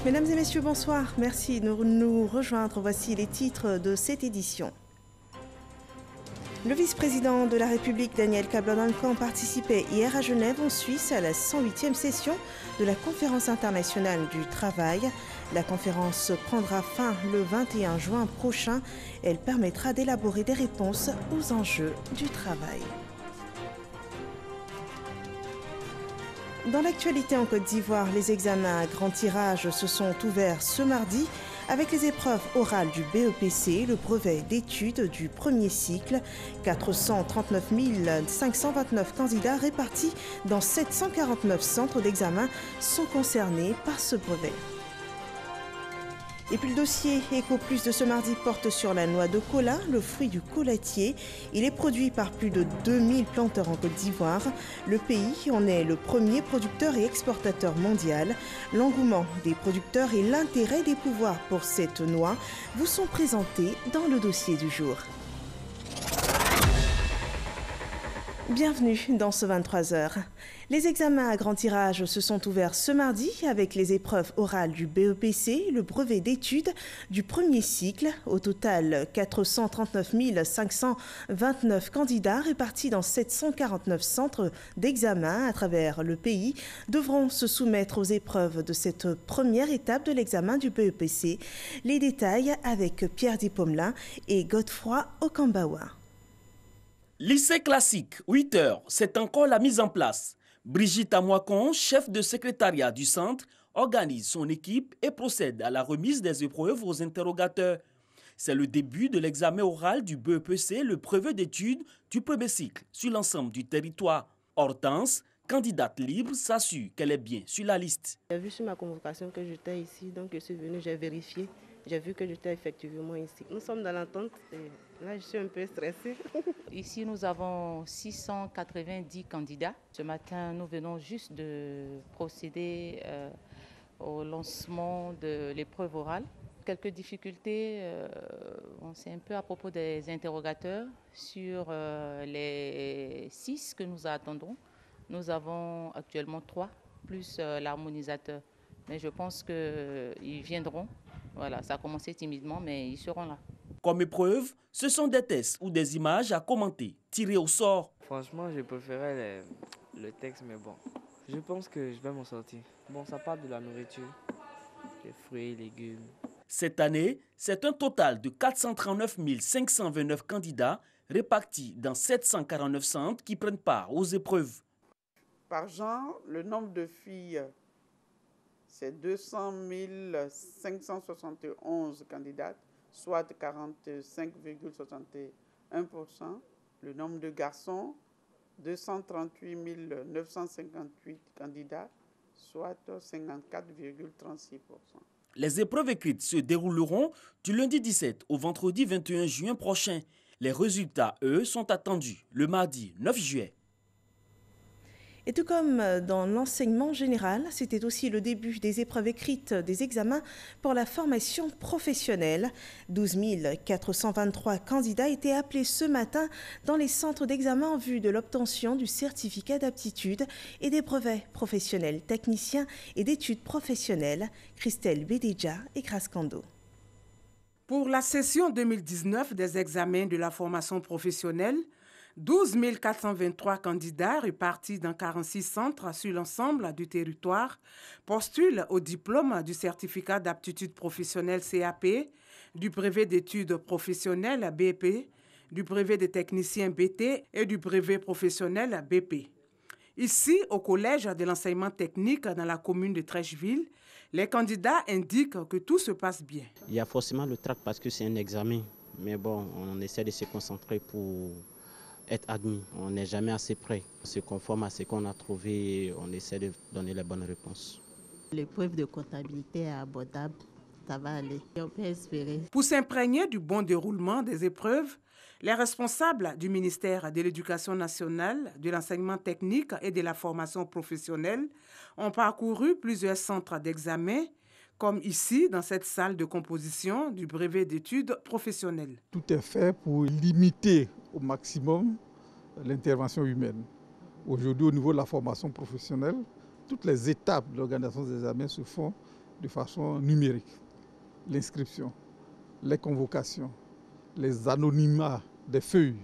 Mesdames et messieurs, bonsoir. Merci de nous rejoindre. Voici les titres de cette édition. Le vice-président de la République, Daniel Kablan-Ancamp, participait hier à Genève, en Suisse, à la 108e session de la Conférence internationale du travail. La conférence prendra fin le 21 juin prochain. Elle permettra d'élaborer des réponses aux enjeux du travail. Dans l'actualité en Côte d'Ivoire, les examens à grand tirage se sont ouverts ce mardi avec les épreuves orales du BEPC, le brevet d'études du premier cycle. 439 529 candidats répartis dans 749 centres d'examen sont concernés par ce brevet. Et puis le dossier Éco Plus de ce mardi porte sur la noix de cola, le fruit du colatier. Il est produit par plus de 2000 planteurs en Côte d'Ivoire. Le pays en est le premier producteur et exportateur mondial. L'engouement des producteurs et l'intérêt des pouvoirs pour cette noix vous sont présentés dans le dossier du jour. Bienvenue dans ce 23h. Les examens à grand tirage se sont ouverts ce mardi avec les épreuves orales du BEPC, le brevet d'études du premier cycle. Au total, 439 529 candidats répartis dans 749 centres d'examen à travers le pays devront se soumettre aux épreuves de cette première étape de l'examen du BEPC. Les détails avec Pierre Dipomelin et Godefroy Okambawa. Lycée classique, 8 heures, c'est encore la mise en place. Brigitte Amouakon, chef de secrétariat du centre, organise son équipe et procède à la remise des épreuves aux interrogateurs. C'est le début de l'examen oral du BEPC, le brevet d'études du premier cycle, sur l'ensemble du territoire. Hortense, candidate libre, s'assure qu'elle est bien sur la liste. J'ai vu sur ma convocation que j'étais ici, donc je suis venue, j'ai vérifié. J'ai vu que j'étais effectivement ici. Nous sommes dans l'entente et là je suis un peu stressée. Ici nous avons 690 candidats. Ce matin nous venons juste de procéder au lancement de l'épreuve orale. Quelques difficultés, c'est un peu à propos des interrogateurs. Sur les 6 que nous attendons, nous avons actuellement 3 plus l'harmonisateur. Mais je pense qu'ils viendront. Voilà, ça a commencé timidement, mais ils seront là. Comme épreuve, ce sont des tests ou des images à commenter, tirées au sort. Franchement, je préférais le texte, mais bon, je pense que je vais m'en sortir. Bon, ça parle de la nourriture, les fruits, légumes. Cette année, c'est un total de 439 529 candidats répartis dans 749 centres qui prennent part aux épreuves. Par genre, le nombre de filles, c'est 200 571 candidates, soit 45,61%. Le nombre de garçons, 238 958 candidats, soit 54,36%. Les épreuves écrites se dérouleront du lundi 17 au vendredi 21 juin prochain. Les résultats, eux, sont attendus le mardi 9 juillet. Et tout comme dans l'enseignement général, c'était aussi le début des épreuves écrites des examens pour la formation professionnelle. 12 423 candidats étaient appelés ce matin dans les centres d'examen en vue de l'obtention du certificat d'aptitude et des brevets professionnels techniciens et d'études professionnelles. Christelle Bédéja et Kraskando. Pour la session 2019 des examens de la formation professionnelle, 12 423 candidats répartis dans 46 centres sur l'ensemble du territoire postulent au diplôme du certificat d'aptitude professionnelle CAP, du brevet d'études professionnelles BP, du brevet de technicien BT et du brevet professionnel BP. Ici, au Collège de l'enseignement technique dans la commune de Trècheville, les candidats indiquent que tout se passe bien. Il y a forcément le trac parce que c'est un examen, mais bon, on essaie de se concentrer pour être admis. On n'est jamais assez près. On se conforme à ce qu'on a trouvé et on essaie de donner les bonnes réponses. L'épreuve de comptabilité est abordable, ça va aller. On peut espérer. Pour s'imprégner du bon déroulement des épreuves, les responsables du ministère de l'Éducation nationale, de l'enseignement technique et de la formation professionnelle ont parcouru plusieurs centres d'examen, comme ici, dans cette salle de composition du brevet d'études professionnelles. Tout est fait pour limiter au maximum l'intervention humaine. Aujourd'hui, au niveau de la formation professionnelle, toutes les étapes de l'organisation des examens se font de façon numérique. L'inscription, les convocations, les anonymats des feuilles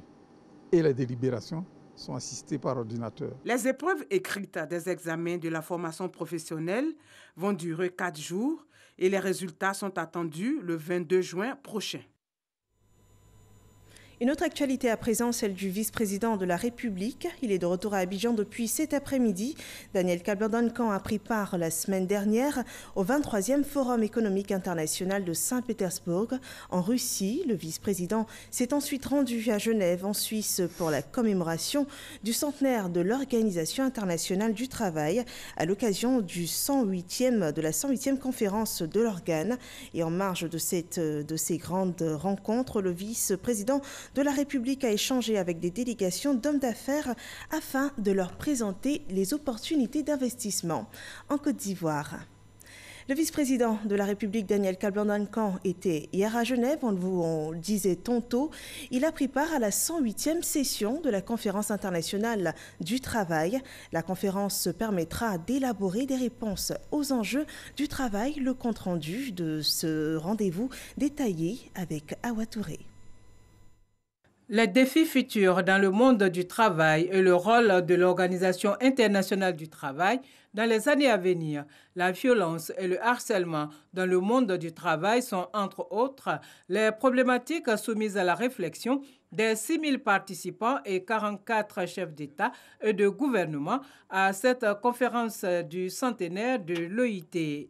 et les délibérations sont assistés par ordinateur. Les épreuves écrites des examens de la formation professionnelle vont durer 4 jours et les résultats sont attendus le 22 juin prochain. Une autre actualité à présent, celle du vice-président de la République. Il est de retour à Abidjan depuis cet après-midi. Daniel Kablan-Duncan a pris part la semaine dernière au 23e Forum économique international de Saint-Pétersbourg en Russie. Le vice-président s'est ensuite rendu à Genève en Suisse pour la commémoration du centenaire de l'Organisation internationale du travail à l'occasion de la 108e conférence de l'organe. Et en marge de ces grandes rencontres, le vice-président de la République a échangé avec des délégations d'hommes d'affaires afin de leur présenter les opportunités d'investissement en Côte d'Ivoire. Le vice-président de la République, Daniel Kablan-Duncan, était hier à Genève, on le disait tantôt. Il a pris part à la 108e session de la Conférence internationale du travail. La conférence permettra d'élaborer des réponses aux enjeux du travail. Le compte-rendu de ce rendez-vous détaillé avec Awa Touré. Les défis futurs dans le monde du travail et le rôle de l'Organisation internationale du travail dans les années à venir. La violence et le harcèlement dans le monde du travail sont, entre autres, les problématiques soumises à la réflexion des 6 000 participants et 44 chefs d'État et de gouvernement à cette conférence du centenaire de l'OIT.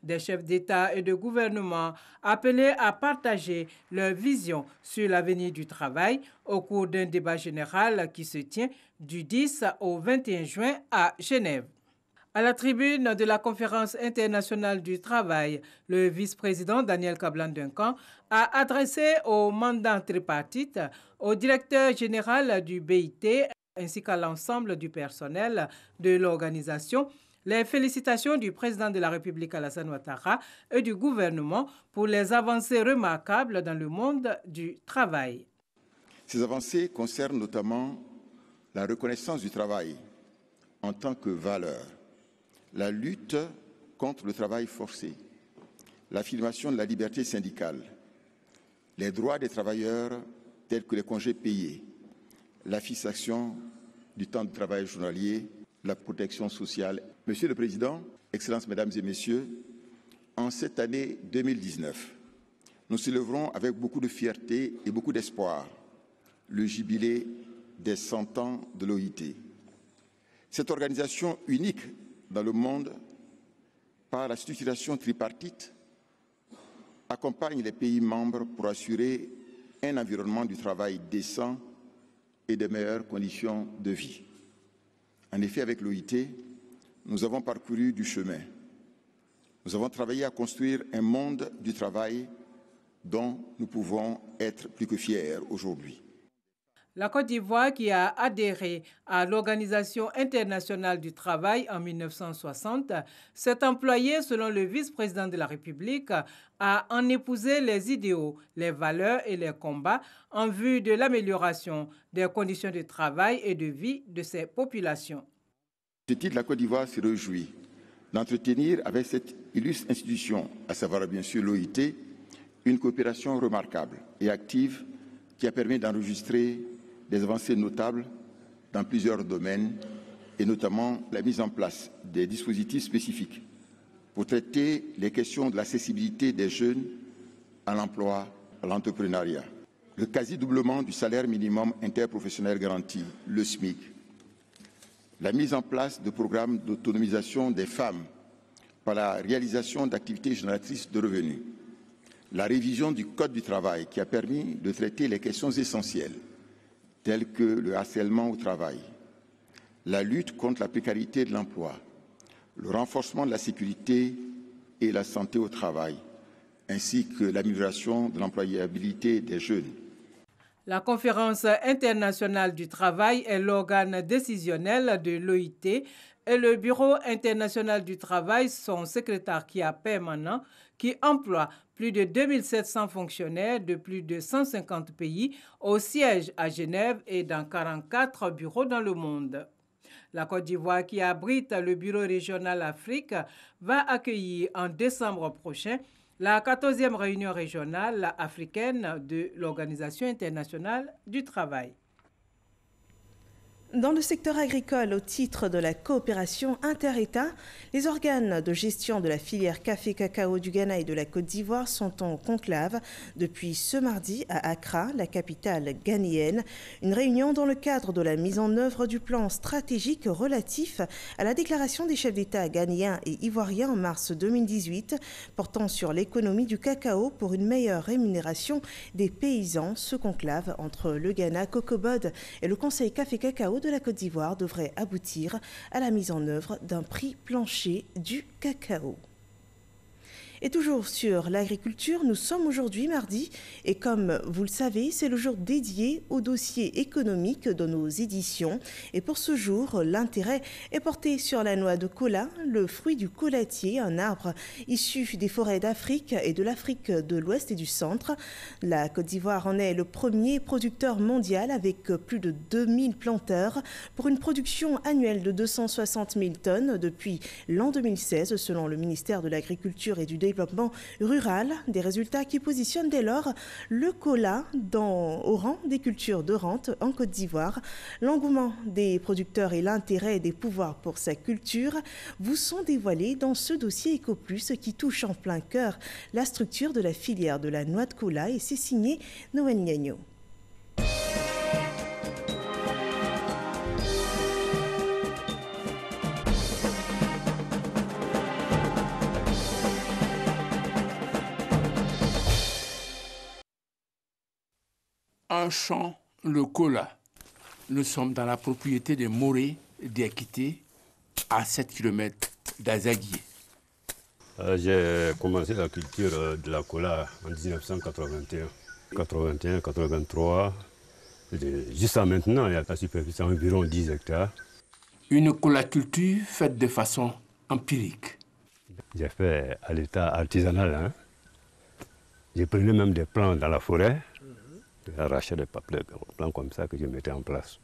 Des chefs d'État et de gouvernement appelés à partager leur vision sur l'avenir du travail au cours d'un débat général qui se tient du 10 au 21 juin à Genève. À la tribune de la Conférence internationale du travail, le vice-président Daniel Kablan-Duncan a adressé au mandat tripartite, au directeur général du BIT ainsi qu'à l'ensemble du personnel de l'organisation les félicitations du président de la République Alassane Ouattara et du gouvernement pour les avancées remarquables dans le monde du travail. Ces avancées concernent notamment la reconnaissance du travail en tant que valeur, la lutte contre le travail forcé, l'affirmation de la liberté syndicale, les droits des travailleurs tels que les congés payés, la fixation du temps de travail journalier, la protection sociale. Monsieur le Président, Excellences, Mesdames et Messieurs, en cette année 2019, nous célébrons avec beaucoup de fierté et beaucoup d'espoir le jubilé des 100 ans de l'OIT. Cette organisation unique dans le monde, par la structuration tripartite, accompagne les pays membres pour assurer un environnement du travail décent et de meilleures conditions de vie. En effet, avec l'OIT, nous avons parcouru du chemin. Nous avons travaillé à construire un monde du travail dont nous pouvons être plus que fiers aujourd'hui. La Côte d'Ivoire, qui a adhéré à l'Organisation internationale du travail en 1960, s'est employée, selon le vice-président de la République, à en épouser les idéaux, les valeurs et les combats en vue de l'amélioration des conditions de travail et de vie de ses populations. À ce titre, la Côte d'Ivoire se réjouit d'entretenir avec cette illustre institution, à savoir bien sûr l'OIT, une coopération remarquable et active qui a permis d'enregistrer des avancées notables dans plusieurs domaines, et notamment la mise en place des dispositifs spécifiques pour traiter les questions de l'accessibilité des jeunes à l'emploi, à l'entrepreneuriat. Le quasi-doublement du salaire minimum interprofessionnel garanti, le SMIC. La mise en place de programmes d'autonomisation des femmes par la réalisation d'activités génératrices de revenus. La révision du Code du travail qui a permis de traiter les questions essentielles telles que le harcèlement au travail, la lutte contre la précarité de l'emploi, le renforcement de la sécurité et la santé au travail, ainsi que l'amélioration de l'employabilité des jeunes. La Conférence internationale du travail est l'organe décisionnel de l'OIT et le Bureau international du travail, son secrétariat permanent, qui emploie plus de 2700 fonctionnaires de plus de 150 pays au siège à Genève et dans 44 bureaux dans le monde. La Côte d'Ivoire, qui abrite le Bureau régional Afrique, va accueillir en décembre prochain la 14e réunion régionale africaine de l'Organisation internationale du travail. Dans le secteur agricole, au titre de la coopération inter-États, les organes de gestion de la filière café-cacao du Ghana et de la Côte d'Ivoire sont en conclave depuis ce mardi à Accra, la capitale ghanéenne. Une réunion dans le cadre de la mise en œuvre du plan stratégique relatif à la déclaration des chefs d'État ghanéens et ivoiriens en mars 2018, portant sur l'économie du cacao pour une meilleure rémunération des paysans. Ce conclave entre le Ghana, Cocobod et le Conseil café-cacao de la Côte d'Ivoire devrait aboutir à la mise en œuvre d'un prix plancher du cacao. Et toujours sur l'agriculture, nous sommes aujourd'hui mardi et comme vous le savez, c'est le jour dédié au dossier économique de nos éditions. Et pour ce jour, l'intérêt est porté sur la noix de kola, le fruit du colatier, un arbre issu des forêts d'Afrique et de l'Afrique de l'Ouest et du Centre. La Côte d'Ivoire en est le premier producteur mondial avec plus de 2000 planteurs pour une production annuelle de 260 000 tonnes depuis l'an 2016 selon le ministère de l'Agriculture et du Développement rural, des résultats qui positionnent dès lors le kola au rang des cultures de rente en Côte d'Ivoire. L'engouement des producteurs et l'intérêt des pouvoirs pour sa culture vous sont dévoilés dans ce dossier EcoPlus qui touche en plein cœur la structure de la filière de la noix de kola et c'est signé Noël Niagno. Un champ, le kola. Nous sommes dans la propriété des Moré d'Ekité, à 7 km d'Azaguié. J'ai commencé la culture de la kola en 1981. 81, 83, jusqu'à maintenant, il y a la superficie environ 10 hectares. Une colaculture faite de façon empirique. J'ai fait à l'état artisanal. Hein. J'ai pris même des plants dans la forêt. J'ai arraché des plants comme ça que je mettais en place.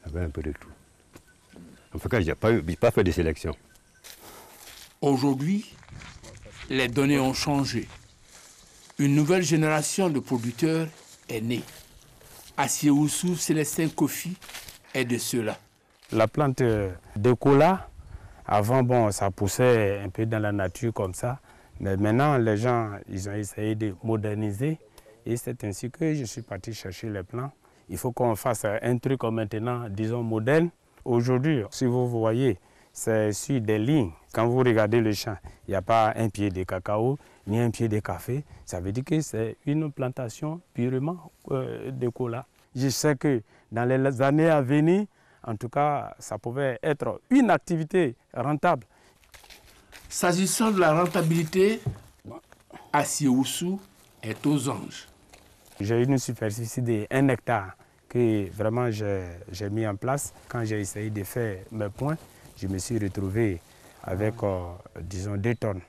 Il y avait un peu de tout. En tout cas, je n'ai pas fait de sélection. Aujourd'hui, les données ont changé. Une nouvelle génération de producteurs est née. Assieoussou Célestin Kofi est de ceux-là. La plante de kola, avant, bon, ça poussait un peu dans la nature comme ça. Mais maintenant, les gens, ils ont essayé de moderniser. Et c'est ainsi que je suis parti chercher les plants. Il faut qu'on fasse un truc maintenant, disons, moderne. Aujourd'hui, si vous voyez, c'est sur des lignes. Quand vous regardez le champ, il n'y a pas un pied de cacao, ni un pied de café. Ça veut dire que c'est une plantation purement de kola. Je sais que dans les années à venir, en tout cas, ça pouvait être une activité rentable. S'agissant de la rentabilité, Assieoussou est aux anges. J'ai une superficie de 1 hectare que vraiment j'ai mis en place. Quand j'ai essayé de faire mes points, je me suis retrouvé avec, disons, 2 tonnes.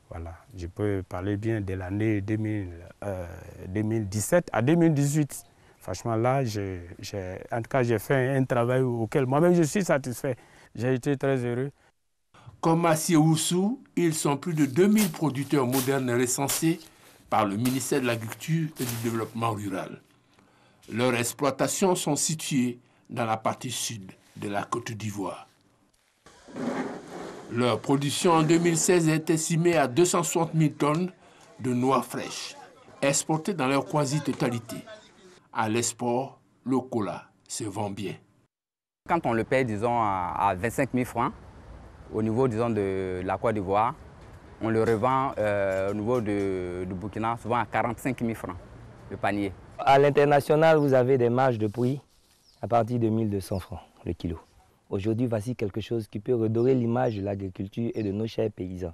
Voilà. Je peux parler bien de l'année 2017 à 2018. Franchement, là, en tout cas, j'ai fait un travail auquel moi-même je suis satisfait. J'ai été très heureux. Comme Assieoussou, ils sont plus de 2000 producteurs modernes recensés par le ministère de l'Agriculture et du Développement rural. Leurs exploitations sont situées dans la partie sud de la Côte d'Ivoire. Leur production en 2016 est estimée à 260 000 tonnes de noix fraîches, exportées dans leur quasi-totalité. À l'export, le kola se vend bien. Quand on le paie, disons, à 25 000 francs, au niveau, disons, de la Côte d'Ivoire, on le revend au niveau du Burkina souvent à 45 000 francs le panier. À l'international, vous avez des marges de prix à partir de 1 200 francs le kilo. Aujourd'hui, voici quelque chose qui peut redorer l'image de l'agriculture et de nos chers paysans.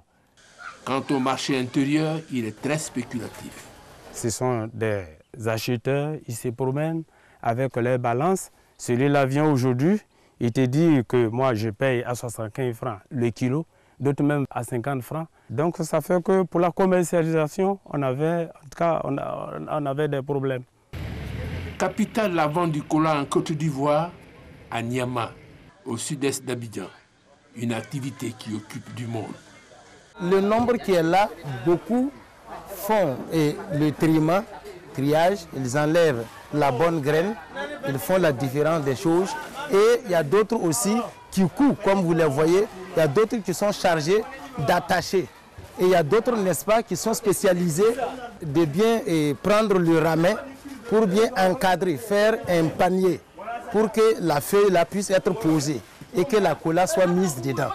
Quant au marché intérieur, il est très spéculatif. Ce sont des acheteurs, ils se promènent avec leurs balances. Celui-là vient aujourd'hui, il te dit que moi je paye à 75 francs le kilo, d'autres même à 50 francs. Donc ça fait que pour la commercialisation, on avait des problèmes. Capitale de la vente du kola en Côte d'Ivoire, à Niama. au sud-est d'Abidjan. Une activité qui occupe du monde. Le nombre qui est là, beaucoup font le triage, ils enlèvent la bonne graine, ils font la différence des choses. Et il y a d'autres aussi qui coupent, comme vous les voyez, il y a d'autres qui sont chargés d'attacher. Et il y a d'autres, n'est-ce pas, qui sont spécialisés de bien prendre le ramet pour bien encadrer, faire un panier pour que la feuille là puisse être posée et que la cola soit mise dedans.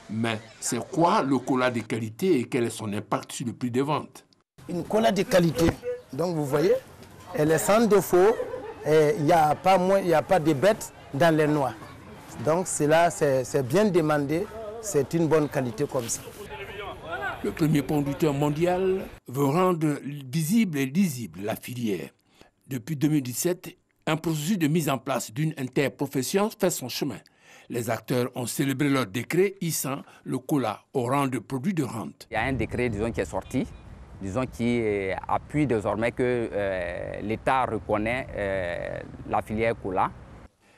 Mais c'est quoi le cola de qualité et quel est son impact sur le prix des ventes? Une cola de qualité, donc vous voyez, elle est sans défaut, il n'y a pas de bêtes dans les noix. Donc cela, c'est bien demandé, c'est une bonne qualité comme ça. Le premier producteur mondial veut rendre visible et lisible la filière. Depuis 2017, un processus de mise en place d'une interprofession fait son chemin. Les acteurs ont célébré leur décret hissant le cola au rang de produit de rente. Il y a un décret, disons, qui est sorti, disons, qui appuie désormais que l'État reconnaît la filière cola.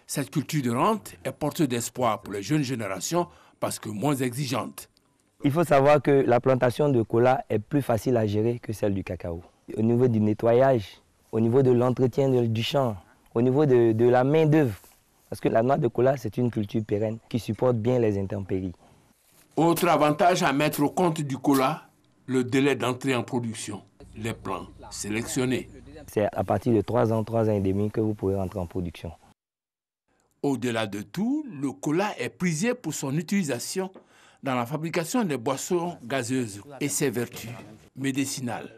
Cette culture de rente est porteuse d'espoir pour les jeunes générations parce que moins exigeante. Il faut savoir que la plantation de cola est plus facile à gérer que celle du cacao. Au niveau du nettoyage, au niveau de l'entretien du champ, au niveau de la main-d'œuvre. Parce que la noix de cola, c'est une culture pérenne qui supporte bien les intempéries. Autre avantage à mettre au compte du cola, le délai d'entrée en production. Les plants sélectionnés. C'est à partir de 3 ans et demi que vous pouvez rentrer en production. Au-delà de tout, le cola est prisé pour son utilisation dans la fabrication des boissons gazeuses et ses vertus médicinales.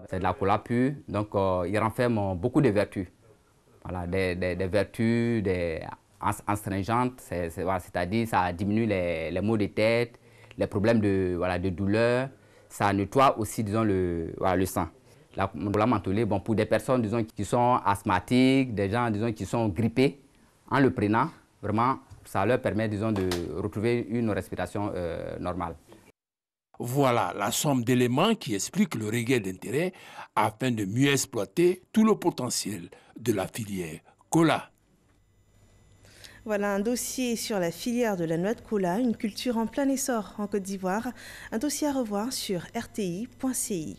C'est de la cola pure, donc il renferme beaucoup de vertus. Voilà, des vertus astringentes, c'est-à-dire ça diminue les maux de tête, les problèmes de douleur. Ça nettoie aussi, disons, le sang. La cola mentholée, bon, pour des personnes, disons, qui sont asthmatiques, des gens, disons, qui sont grippés, en le prenant, vraiment, ça leur permet, disons, de retrouver une respiration normale. Voilà la somme d'éléments qui expliquent le regain d'intérêt afin de mieux exploiter tout le potentiel de la filière cola. Voilà un dossier sur la filière de la noix de cola, une culture en plein essor en Côte d'Ivoire. Un dossier à revoir sur rti.ci.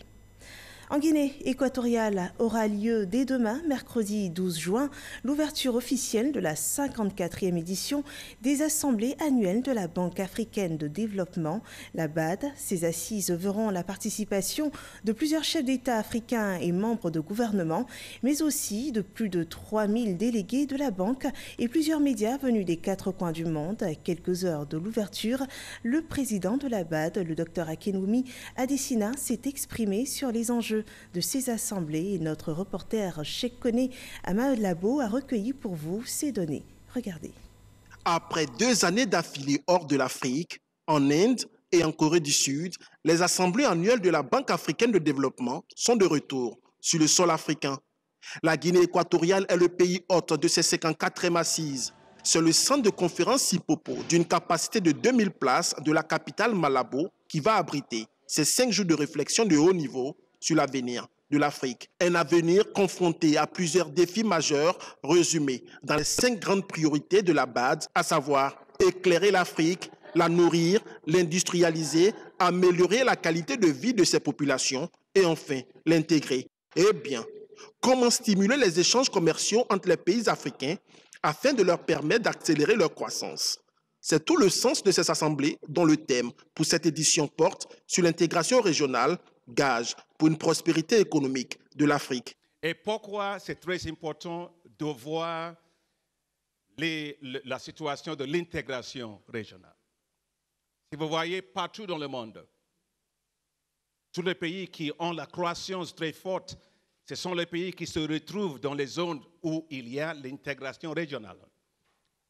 En Guinée équatoriale aura lieu dès demain, mercredi 12 juin, l'ouverture officielle de la 54e édition des assemblées annuelles de la Banque africaine de développement, la BAD. Ces assises verront la participation de plusieurs chefs d'État africains et membres de gouvernement, mais aussi de plus de 3000 délégués de la banque et plusieurs médias venus des 4 coins du monde. À quelques heures de l'ouverture, le président de la BAD, le Dr Akinwumi Adesina, s'est exprimé sur les enjeux de ces assemblées et notre reporter Cheikh Koné Ahmed Labo a recueilli pour vous ces données. Regardez. Après 2 années d'affilée hors de l'Afrique, en Inde et en Corée du Sud, les assemblées annuelles de la Banque africaine de développement sont de retour sur le sol africain. La Guinée équatoriale est le pays hôte de ces 54e assises. C'est le centre de conférence Sipopo d'une capacité de 2000 places de la capitale Malabo qui va abriter ces 5 jours de réflexion de haut niveau sur l'avenir de l'Afrique. Un avenir confronté à plusieurs défis majeurs résumés dans les 5 grandes priorités de la BAD, à savoir éclairer l'Afrique, la nourrir, l'industrialiser, améliorer la qualité de vie de ses populations et enfin l'intégrer. Eh bien, comment stimuler les échanges commerciaux entre les pays africains afin de leur permettre d'accélérer leur croissance? C'est tout le sens de ces assemblées dont le thème pour cette édition porte sur l'intégration régionale, gage pour une prospérité économique de l'Afrique. Et pourquoi c'est très important de voir la situation de l'intégration régionale? Si vous voyez partout dans le monde, tous les pays qui ont la croissance très forte, ce sont les pays qui se retrouvent dans les zones où il y a l'intégration régionale.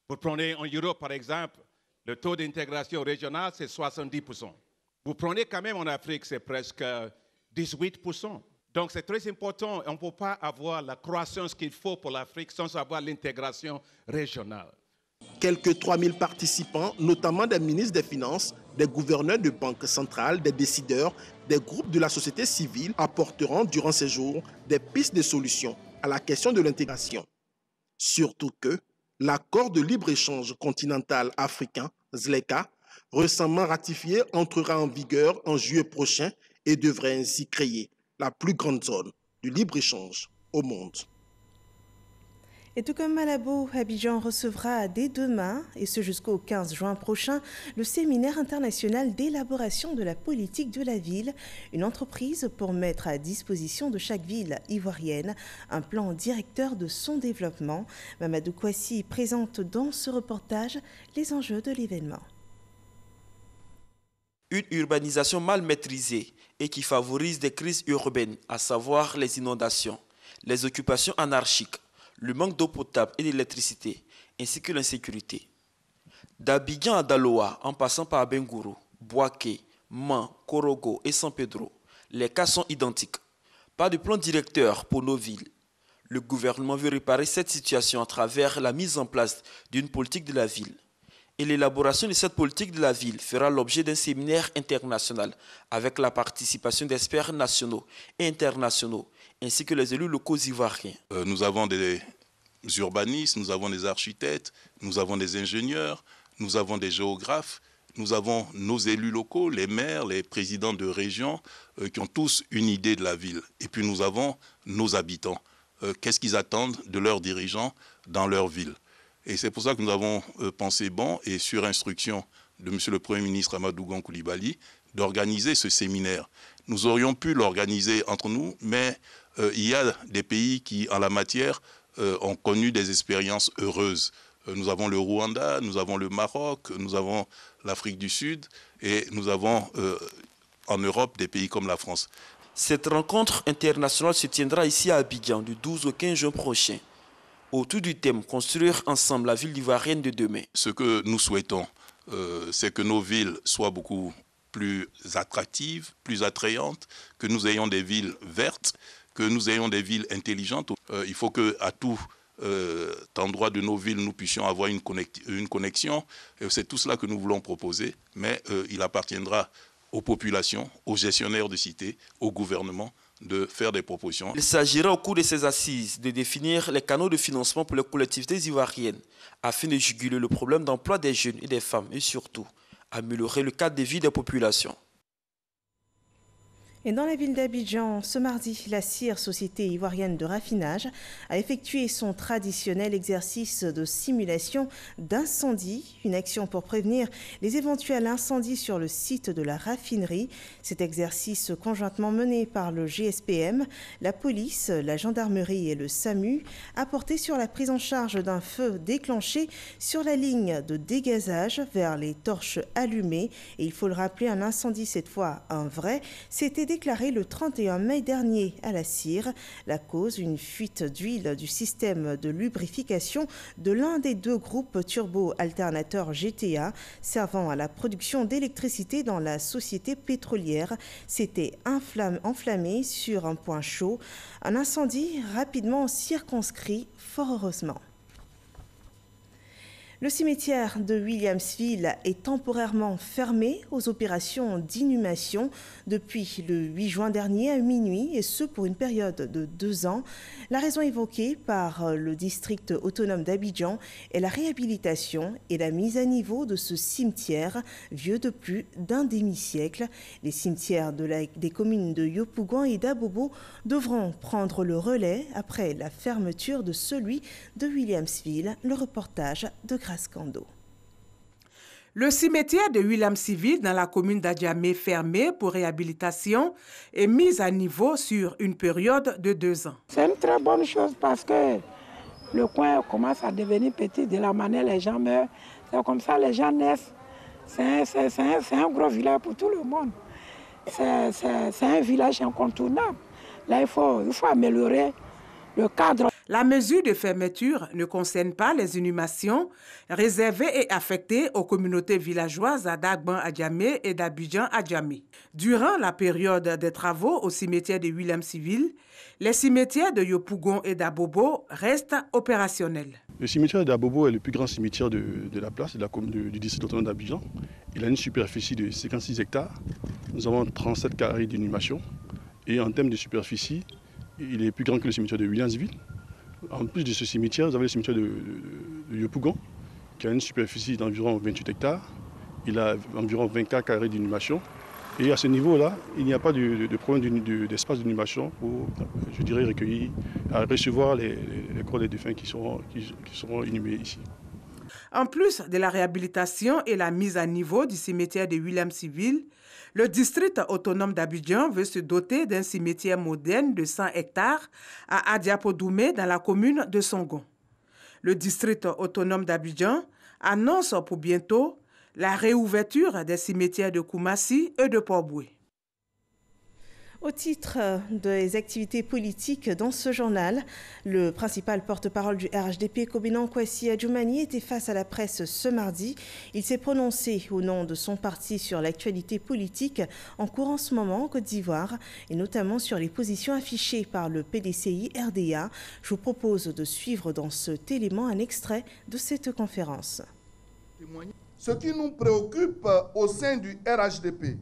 Vous prenez en Europe, par exemple, le taux d'intégration régionale, c'est 70%. Vous prenez quand même en Afrique, c'est presque 18%. Donc c'est très important. On ne peut pas avoir la croissance qu'il faut pour l'Afrique sans avoir l'intégration régionale. Quelques 3000 participants, notamment des ministres des Finances, des gouverneurs de banques centrales, des décideurs, des groupes de la société civile, apporteront durant ces jours des pistes de solutions à la question de l'intégration. Surtout que L'accord de libre-échange continental africain, ZLECA, récemment ratifié, entrera en vigueur en juillet prochain et devrait ainsi créer la plus grande zone de libre-échange au monde. Et tout comme Malabo, Abidjan recevra dès demain, et ce jusqu'au 15 juin prochain, le séminaire international d'élaboration de la politique de la ville, une entreprise pour mettre à disposition de chaque ville ivoirienne un plan directeur de son développement. Mamadou Kouassi présente dans ce reportage les enjeux de l'événement. Une urbanisation mal maîtrisée et qui favorise des crises urbaines, à savoir les inondations, les occupations anarchiques, le manque d'eau potable et d'électricité, ainsi que l'insécurité. D'Abidjan à Daloa, en passant par Bengourou, Bouaké, Man, Korogo et San Pedro, les cas sont identiques. Pas de plan directeur pour nos villes. Le gouvernement veut réparer cette situation à travers la mise en place d'une politique de la ville. Et l'élaboration de cette politique de la ville fera l'objet d'un séminaire international avec la participation d'experts nationaux et internationaux, ainsi que les élus locaux ivoiriens. Nous avons des urbanistes, nous avons des architectes, nous avons des ingénieurs, nous avons des géographes, nous avons nos élus locaux, les maires, les présidents de régions qui ont tous une idée de la ville. Et puis nous avons nos habitants. Qu'est-ce qu'ils attendent de leurs dirigeants dans leur ville? Et c'est pour ça que nous avons pensé bon, et sur instruction de M. le Premier ministre Amadou Gon Coulibaly, d'organiser ce séminaire. Nous aurions pu l'organiser entre nous, mais il y a des pays qui, en la matière, ont connu des expériences heureuses. Nous avons le Rwanda, nous avons le Maroc, nous avons l'Afrique du Sud, et nous avons en Europe des pays comme la France. Cette rencontre internationale se tiendra ici à Abidjan du 12 au 15 juin prochain, autour du thème « Construire ensemble la ville ivoirienne de demain ». Ce que nous souhaitons, c'est que nos villes soient beaucoup plus attractives, plus attrayantes, que nous ayons des villes vertes, que nous ayons des villes intelligentes. Il faut qu'à tout endroit de nos villes, nous puissions avoir une connexion. C'est tout cela que nous voulons proposer, mais il appartiendra aux populations, aux gestionnaires de cités, au gouvernement, de faire des propositions. Il s'agira au cours de ces assises de définir les canaux de financement pour les collectivités ivoiriennes afin de juguler le problème d'emploi des jeunes et des femmes et surtout améliorer le cadre de vie des populations. Et dans la ville d'Abidjan, ce mardi, la CIR, Société ivoirienne de raffinage, a effectué son traditionnel exercice de simulation d'incendie, une action pour prévenir les éventuels incendies sur le site de la raffinerie. Cet exercice conjointement mené par le GSPM, la police, la gendarmerie et le SAMU a porté sur la prise en charge d'un feu déclenché sur la ligne de dégazage vers les torches allumées. Et il faut le rappeler, un incendie, cette fois un vrai, s'était déclaré le 31 mai dernier à la CIR. La cause, une fuite d'huile du système de lubrification de l'un des deux groupes turbo-alternateurs GTA servant à la production d'électricité dans la société pétrolière, s'était enflammé sur un point chaud. Un incendie rapidement circonscrit, fort heureusement. Le cimetière de Williamsville est temporairement fermé aux opérations d'inhumation depuis le 8 juin dernier à minuit, et ce pour une période de 2 ans. La raison évoquée par le district autonome d'Abidjan est la réhabilitation et la mise à niveau de ce cimetière vieux de plus d'un demi-siècle. Les cimetières des communes de Yopougon et d'Abobo devront prendre le relais après la fermeture de celui de Williamsville. Le reportage de Grascando. Le cimetière de Williamsville dans la commune d'Adjamé fermé pour réhabilitation est mis à niveau sur une période de 2 ans. C'est une très bonne chose parce que le coin commence à devenir petit de la manière les gens meurent. C'est comme ça les gens naissent. C'est un gros village pour tout le monde. C'est un village incontournable. Là, il faut améliorer le cadre. La mesure de fermeture ne concerne pas les inhumations réservées et affectées aux communautés villageoises d'Agban-Adjamé et d'Abidjan-Adjamé. Durant la période des travaux au cimetière de Williamsville, les cimetières de Yopougon et d'Abobo restent opérationnels. Le cimetière d'Abobo est le plus grand cimetière de la place du district autonome d'Abidjan. Il a une superficie de 56 hectares. Nous avons 37 carrés d'inhumation. Et en termes de superficie, il est plus grand que le cimetière de Williamsville. En plus de ce cimetière, vous avez le cimetière Yopougon, qui a une superficie d'environ 28 hectares. Il a environ 24 carrés d'inhumation. Et à ce niveau-là, il n'y a pas de problème d'espace d'inhumation pour, je dirais, recueillir, recevoir les corps des défunts qui seront inhumés ici. En plus de la réhabilitation et la mise à niveau du cimetière de William-Civil, le district autonome d'Abidjan veut se doter d'un cimetière moderne de 100 hectares à Adiapodoumé dans la commune de Songon. Le district autonome d'Abidjan annonce pour bientôt la réouverture des cimetières de Koumassi et de Port-Boué. Au titre des activités politiques dans ce journal, le principal porte-parole du RHDP, Kobinan Kwasi Adjoumani, était face à la presse ce mardi. Il s'est prononcé au nom de son parti sur l'actualité politique en cours en ce moment en Côte d'Ivoire et notamment sur les positions affichées par le PDCI RDA. Je vous propose de suivre dans cet élément un extrait de cette conférence. Ce qui nous préoccupe au sein du RHDP,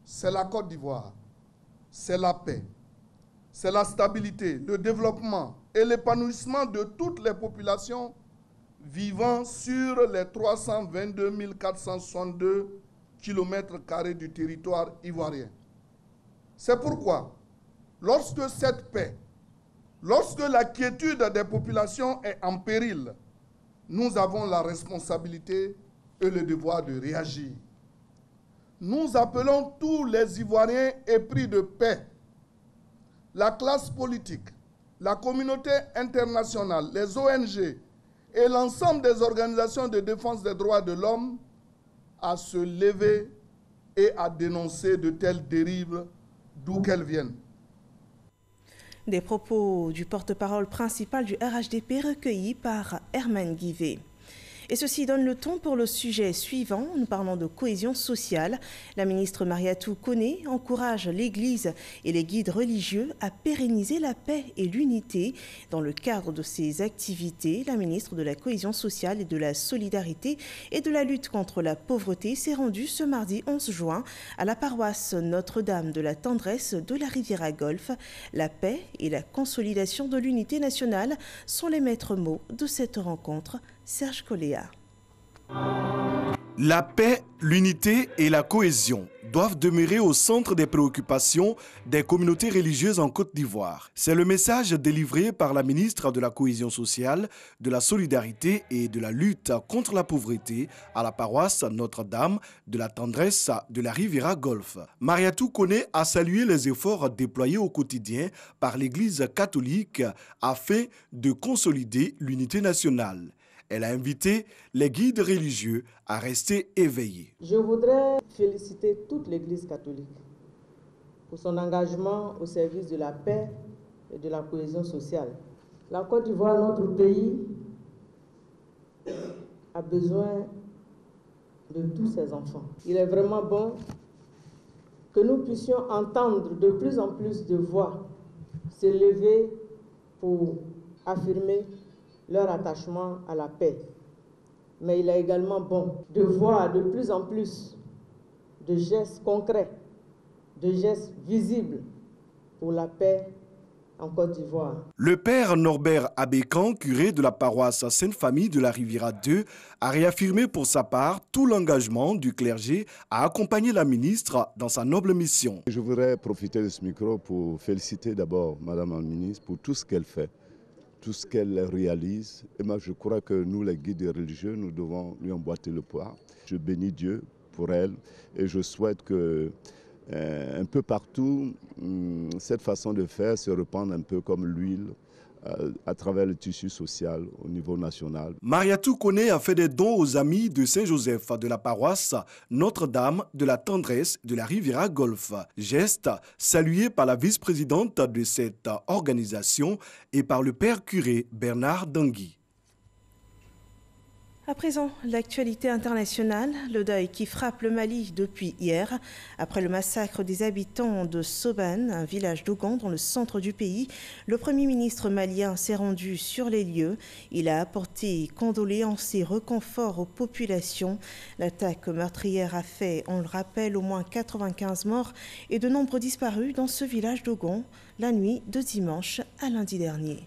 c'est la Côte d'Ivoire. C'est la paix, c'est la stabilité, le développement et l'épanouissement de toutes les populations vivant sur les 322 462 km² du territoire ivoirien. C'est pourquoi, lorsque cette paix, lorsque la quiétude des populations est en péril, nous avons la responsabilité et le devoir de réagir. Nous appelons tous les Ivoiriens épris de paix, la classe politique, la communauté internationale, les ONG et l'ensemble des organisations de défense des droits de l'homme à se lever et à dénoncer de telles dérives d'où qu'elles viennent. Des propos du porte-parole principal du RHDP recueillis par Herman Guivet. Et ceci donne le ton pour le sujet suivant. Nous parlons de cohésion sociale. La ministre Mariatou Koné encourage l'Église et les guides religieux à pérenniser la paix et l'unité. Dans le cadre de ces activités, la ministre de la cohésion sociale et de la solidarité et de la lutte contre la pauvreté s'est rendue ce mardi 11 juin à la paroisse Notre-Dame de la Tendresse de la Riviera-Golfe. La paix et la consolidation de l'unité nationale sont les maîtres mots de cette rencontre. Serge Coléa. La paix, l'unité et la cohésion doivent demeurer au centre des préoccupations des communautés religieuses en Côte d'Ivoire. C'est le message délivré par la ministre de la Cohésion sociale, de la solidarité et de la lutte contre la pauvreté à la paroisse Notre-Dame de la Tendresse de la Riviera-Golfe. Mariatou Koné a salué les efforts déployés au quotidien par l'Église catholique afin de consolider l'unité nationale. Elle a invité les guides religieux à rester éveillés. Je voudrais féliciter toute l'Église catholique pour son engagement au service de la paix et de la cohésion sociale. La Côte d'Ivoire, notre pays, a besoin de tous ses enfants. Il est vraiment bon que nous puissions entendre de plus en plus de voix se lever pour affirmer leur attachement à la paix. Mais il est également bon de voir de plus en plus de gestes concrets, de gestes visibles pour la paix en Côte d'Ivoire. Le père Norbert Abékan, curé de la paroisse Sainte-Famille de la Riviera 2, a réaffirmé pour sa part tout l'engagement du clergé à accompagner la ministre dans sa noble mission. Je voudrais profiter de ce micro pour féliciter d'abord Madame la ministre pour tout ce qu'elle fait, tout ce qu'elle réalise. Et moi, je crois que nous, les guides religieux, nous devons lui emboîter le pas. Je bénis Dieu pour elle et je souhaite que un peu partout, cette façon de faire se répande un peu comme l'huile à travers le tissu social au niveau national. Mariatou Koné a fait des dons aux amis de Saint-Joseph de la paroisse Notre-Dame de la Tendresse de la Riviera-Golfe. Geste salué par la vice-présidente de cette organisation et par le père curé Bernard Dangui. À présent, l'actualité internationale, le deuil qui frappe le Mali depuis hier. Après le massacre des habitants de Soban, un village d'Ouganda dans le centre du pays, le Premier ministre malien s'est rendu sur les lieux. Il a apporté condoléances et réconfort aux populations. L'attaque meurtrière a fait, on le rappelle, au moins 95 morts et de nombreux disparus dans ce village d'Ouganda la nuit de dimanche à lundi dernier.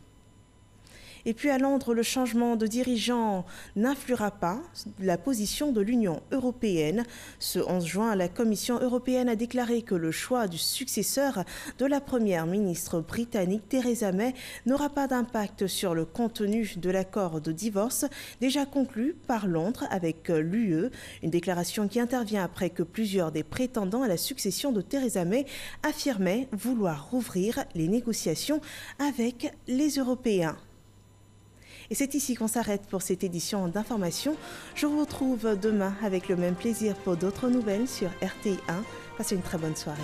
Et puis à Londres, le changement de dirigeant n'influera pas la position de l'Union européenne. Ce 11 juin, la Commission européenne a déclaré que le choix du successeur de la première ministre britannique Theresa May n'aura pas d'impact sur le contenu de l'accord de divorce déjà conclu par Londres avec l'UE. Une déclaration qui intervient après que plusieurs des prétendants à la succession de Theresa May affirmaient vouloir rouvrir les négociations avec les Européens. Et c'est ici qu'on s'arrête pour cette édition d'information. Je vous retrouve demain avec le même plaisir pour d'autres nouvelles sur RTI 1. Passez une très bonne soirée.